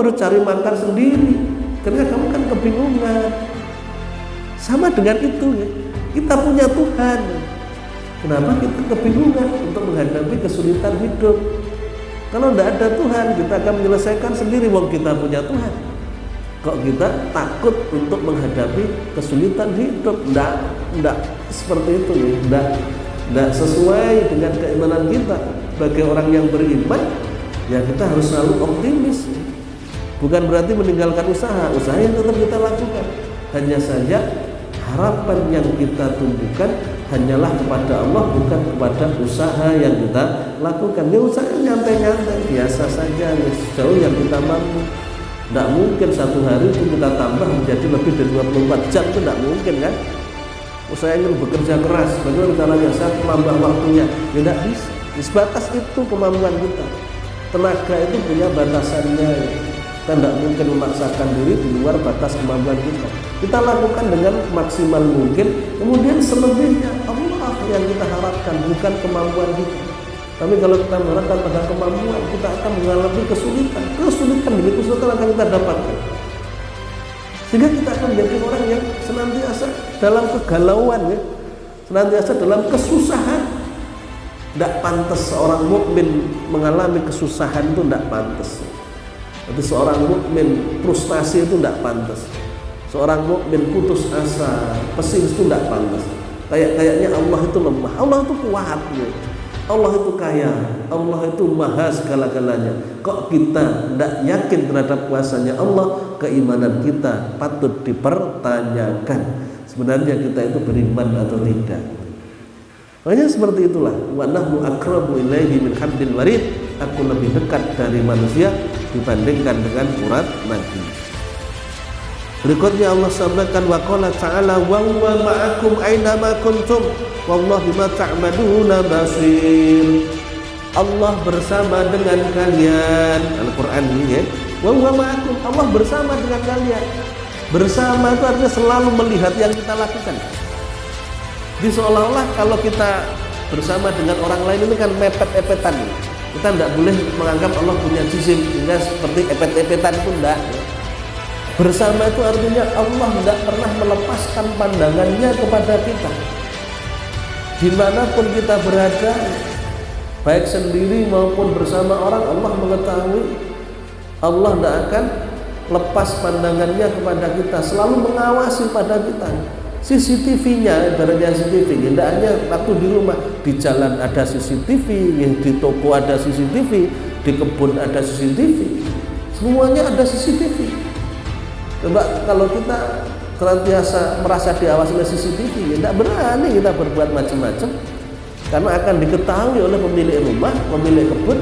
harus cari makan sendiri karena kamu kan kebingungan. Sama dengan itu ya, kita punya Tuhan. Kenapa kita kebingungan untuk menghadapi kesulitan hidup? Kalau tidak ada Tuhan, kita akan menyelesaikan sendiri. Wong kita punya Tuhan. Kok kita takut untuk menghadapi kesulitan hidup? Tidak seperti itu ya. Tidak sesuai dengan keimanan kita. Sebagai orang yang beriman, ya kita harus selalu optimis. Bukan berarti meninggalkan usaha yang tetap kita lakukan. Hanya saja harapan yang kita tumbuhkan hanyalah kepada Allah, bukan kepada usaha yang kita lakukan. Ya usaha nyantai-nyantai biasa saja, ya, sejauh yang kita mampu. Tidak mungkin satu hari itu kita tambah menjadi lebih dari 24 jam, itu tidak mungkin kan. Usaha ingin bekerja keras, bagaimana caranya saya menambah waktunya? Ya tidak bisa. Sebatas itu kemampuan kita. Tenaga itu punya batasannya ya. Kita tidak mungkin memaksakan diri di luar batas kemampuan kita. Kita lakukan dengan maksimal mungkin. Kemudian selebihnya Allah yang kita harapkan, bukan kemampuan kita. Tapi kalau kita mengharapkan pada kemampuan, kita akan mengalami kesulitan. Kesulitan demi kesulitan akan kita dapatkan. Sehingga kita akan menjadi orang yang senantiasa dalam kegalauan ya, senantiasa dalam kesusahan. Tidak pantas seorang mukmin mengalami kesusahan, itu tidak pantas. Jadi seorang mukmin frustasi itu tidak pantas. Seorang mukmin putus asa, pesimis itu tidak pantas. Kayaknya Allah itu lemah, Allah itu kuat ya. Allah itu kaya, Allah itu maha segala-galanya. Kok kita tidak yakin terhadap kuasanya Allah? Keimanan kita patut dipertanyakan. Sebenarnya kita itu beriman atau tidak? Makanya seperti itulah. Wa nahnu aqrabu ilaihi min hablil warid. Aku lebih dekat dari manusia dibandingkan dengan urat nadi. Berikutnya Allah sampaikan wa qala ta'ala wa huwa ma'akum aina ma kuntum wallahu bima ta'maluna basir. Allah bersama dengan kalian. Al-Qur'an ini ya. Wa huwa ma'akum, Allah bersama dengan kalian. Bersama itu artinya selalu melihat yang kita lakukan. Jadi seolah-olah kalau kita bersama dengan orang lain ini kan mepet-epetan. Kita tidak boleh menganggap Allah punya jisim sehingga seperti epet-epetan pun tidak. Bersama itu artinya Allah tidak pernah melepaskan pandangannya kepada kita. Dimanapun kita berada, baik sendiri maupun bersama orang, Allah mengetahui. Allah tidak akan lepas pandangannya kepada kita, selalu mengawasi pada kita. CCTV-nya, ibaratnya CCTV, tidak hanya waktu di rumah, di jalan ada CCTV, di toko ada CCTV, di kebun ada CCTV, semuanya ada CCTV. Coba kalau kita senantiasa merasa diawasi oleh CCTV, ya tidak berani kita berbuat macam-macam, karena akan diketahui oleh pemilik rumah, pemilik kebun,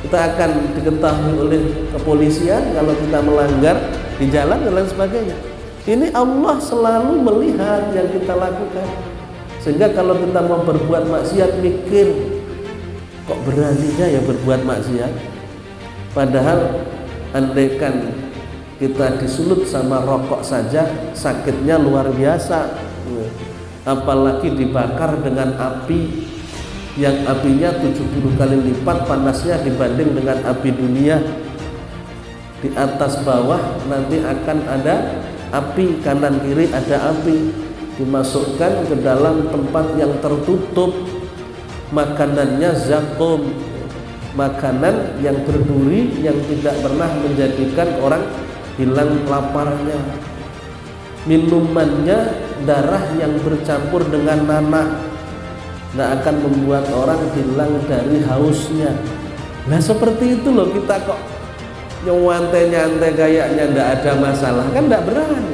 kita akan diketahui oleh kepolisian kalau kita melanggar di jalan dan lain sebagainya. Ini Allah selalu melihat yang kita lakukan. Sehingga kalau kita mau berbuat maksiat, mikir, kok beraninya ya berbuat maksiat? Padahal andaikan kita disulut sama rokok saja sakitnya luar biasa. Apalagi dibakar dengan api yang apinya 70 kali lipat panasnya dibanding dengan api dunia. Di atas bawah nanti akan ada api, kanan kiri ada api, dimasukkan ke dalam tempat yang tertutup. Makanannya zakum, makanan yang berduri yang tidak pernah menjadikan orang hilang laparnya. Minumannya darah yang bercampur dengan nanah, tidak akan membuat orang hilang dari hausnya. Nah seperti itu loh, kita kok nyantai-nyantai kayaknya tidak ada masalah, kan tidak berani.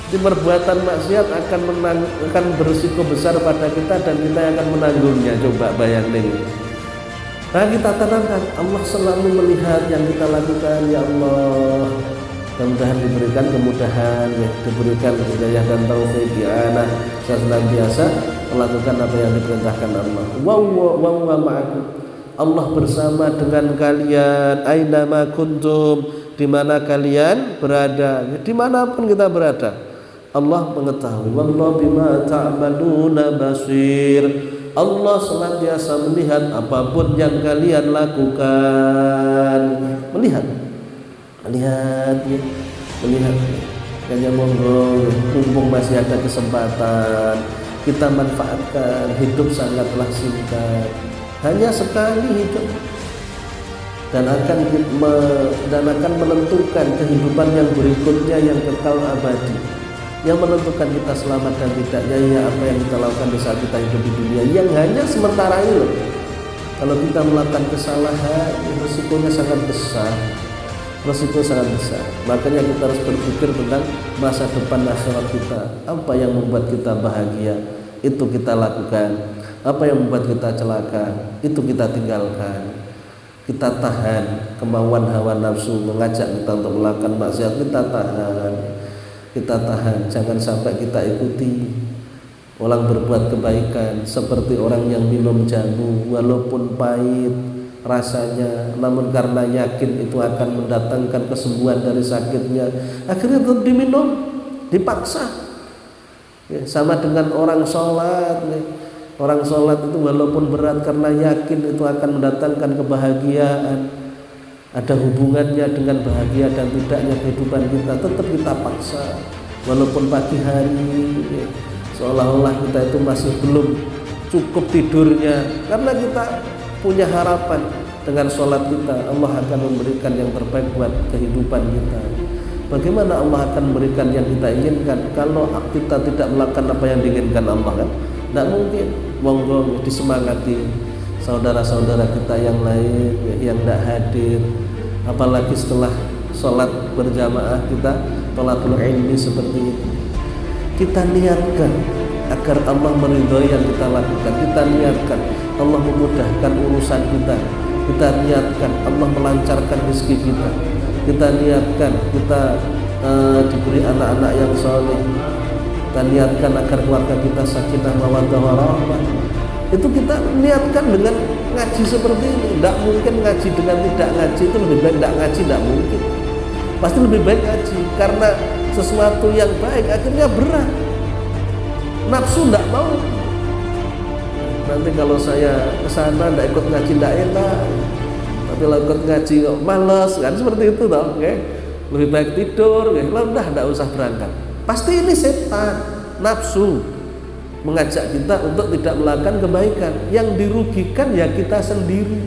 Di perbuatan maksiat akan berisiko besar pada kita dan kita akan menanggungnya. Coba bayangin. Nah kita tanamkan, Allah selalu melihat yang kita lakukan. Ya Allah, mudah-mudahan diberikan kemudahan, ya, diberikan hidayah dan taufik ya. Nah, saya senantiasa melakukan apa yang diperintahkan Allah. Wa ma'akum, Allah bersama dengan kalian. Aina ma kuntum, di mana kalian berada, dimanapun kita berada, Allah mengetahui. Wallahu bima ta'maluna basir. Allah senantiasa melihat apapun yang kalian lakukan. Melihat. Melihat ya, melihat kayaknya monggo mumpung masih ada kesempatan kita manfaatkan. Hidup sangatlah singkat, hanya sekali hidup, dan akan menentukan kehidupan yang berikutnya yang kekal abadi. Yang menentukan kita selamat dan tidaknya ya apa yang kita lakukan di saat kita hidup di dunia yang hanya sementara ini loh. Kalau kita melakukan kesalahan, resikonya sangat besar. Resiko sangat besar. Makanya kita harus berpikir tentang masa depan akhirat kita. Apa yang membuat kita bahagia, itu kita lakukan. Apa yang membuat kita celaka, itu kita tinggalkan. Kita tahan kemauan hawa nafsu mengajak kita untuk melakukan maksiat, kita tahan. Kita tahan, jangan sampai kita ikuti orang berbuat kebaikan seperti orang yang minum jamu walaupun pahit rasanya, namun karena yakin itu akan mendatangkan kesembuhan dari sakitnya, akhirnya tetap diminum, dipaksa. Ya, sama dengan orang sholat. Ya. Orang sholat itu walaupun berat karena yakin itu akan mendatangkan kebahagiaan, ada hubungannya dengan bahagia dan tidaknya kehidupan kita, tetap kita paksa walaupun pagi hari ya, seolah-olah kita itu masih belum cukup tidurnya, karena kita punya harapan dengan sholat kita Allah akan memberikan yang terbaik buat kehidupan kita. Bagaimana Allah akan memberikan yang kita inginkan kalau kita tidak melakukan apa yang diinginkan Allah kan? Tidak mungkin. Monggo disemangati saudara-saudara kita yang lain yang tidak hadir, apalagi setelah sholat berjamaah kita thalathul ilmi seperti itu. Kita niatkan agar Allah meridhoi yang kita lakukan. Kita niatkan Allah memudahkan urusan kita. Kita niatkan Allah melancarkan rezeki kita. Kita niatkan kita diberi anak-anak yang soleh. Kita niatkan agar keluarga kita sakinah mawaddah warahmah. Itu kita niatkan dengan ngaji seperti ini. Tidak mungkin ngaji dengan tidak ngaji. Itu lebih baik tidak ngaji, tidak mungkin. Pasti lebih baik ngaji, karena sesuatu yang baik akhirnya berat. Nafsu tidak mau. Nanti kalau saya kesana tidak ikut ngaji tidak enak, tapi kalau ikut ngaji kok males kan, seperti itu toh. Okay? Lebih baik tidur, okay? Udah tidak usah berangkat. Pasti ini setan, nafsu mengajak kita untuk tidak melakukan kebaikan. Yang dirugikan ya kita sendiri.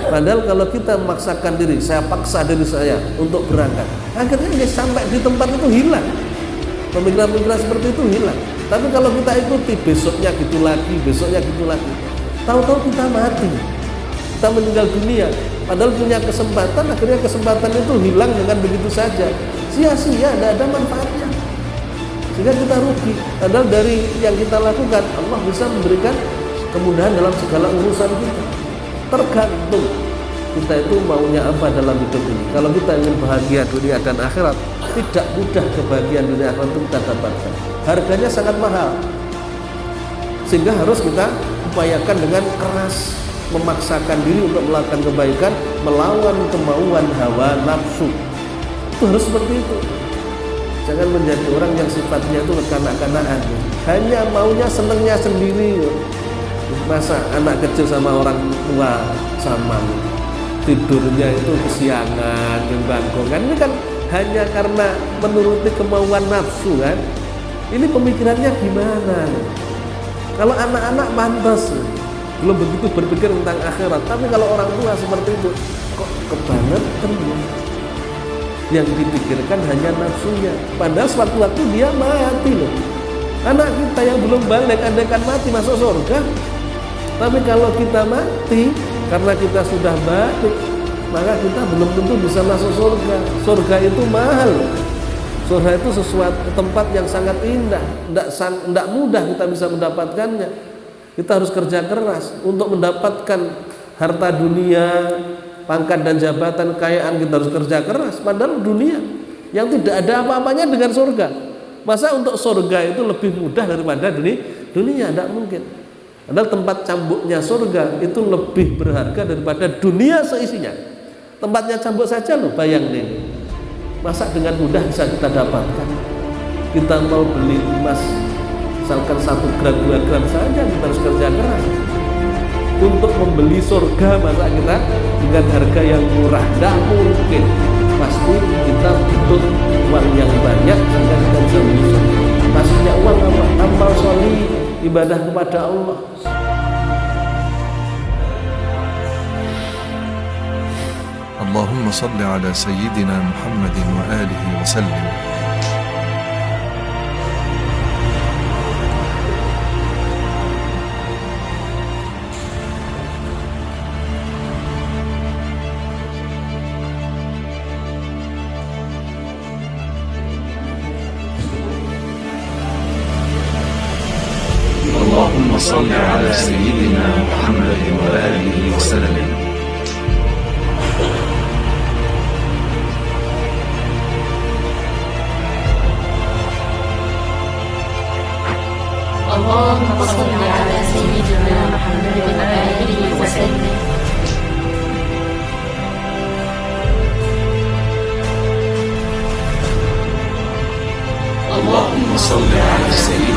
Padahal kalau kita memaksakan diri, saya paksa diri saya untuk berangkat, akhirnya sampai di tempat itu hilang. Pemikiran-pemikiran seperti itu hilang. Tapi kalau kita ikuti besoknya gitu lagi, besoknya gitu lagi, tahu-tahu kita mati, kita meninggal dunia. Padahal punya kesempatan, akhirnya kesempatan itu hilang dengan begitu saja, sia-sia, tidak ada manfaatnya. Sehingga kita rugi. Padahal dari yang kita lakukan Allah bisa memberikan kemudahan dalam segala urusan kita. Tergantung kita itu maunya apa dalam hidup ini. Kalau kita ingin bahagia dunia dan akhirat, tidak mudah kebahagiaan dunia akhirat itu kita dapatkan. Harganya sangat mahal, sehingga harus kita upayakan dengan keras, memaksakan diri untuk melakukan kebaikan, melawan kemauan hawa nafsu. Itu harus seperti itu. Jangan menjadi orang yang sifatnya itu kekanak-kanakan, hanya maunya senengnya sendiri. Masa anak kecil sama orang tua sama, tidurnya itu kesiangan, bangkongan, ini kan hanya karena menuruti kemauan nafsu kan. Ini pemikirannya gimana? Kalau anak-anak pantas, belum begitu berpikir tentang akhirat. Tapi kalau orang tua seperti itu, kok kebangetan ya? Yang dipikirkan hanya nafsunya. Padahal suatu waktu dia mati loh. Anak kita yang belum balik, andaikan mati masuk surga. Tapi kalau kita mati karena kita sudah balik, maka kita belum tentu bisa masuk surga. Surga itu mahal. Surga itu sesuatu tempat yang sangat indah. Tidak mudah kita bisa mendapatkannya. Kita harus kerja keras untuk mendapatkan harta dunia, pangkat dan jabatan, kekayaan. Kita harus kerja keras. Padahal dunia yang tidak ada apa-apanya dengan surga. Masa untuk surga itu lebih mudah daripada dunia? Tidak mungkin. Padahal tempat cambuknya surga itu lebih berharga daripada dunia seisinya. Tempatnya cambuk saja loh, bayangin. Masa dengan mudah bisa kita dapatkan? Kita mau beli emas misalkan 1 gram 2 gram saja, kita harus kerja keras untuk membeli surga. Masa kita dengan harga yang murah? Tidak mungkin. pasti kita butuh uang yang banyak sehingga kita bisa menyusun. Maksudnya uang apa? Amal solih, ibadah kepada Allah. Allahumma salli ala Sayyidina Muhammadin wa alihi wa sallim. اللهم صل على سيدنا محمد وآله وسلم. اللهم صل على سيدنا محمد وآله وسلم. اللهم صل على سيدنا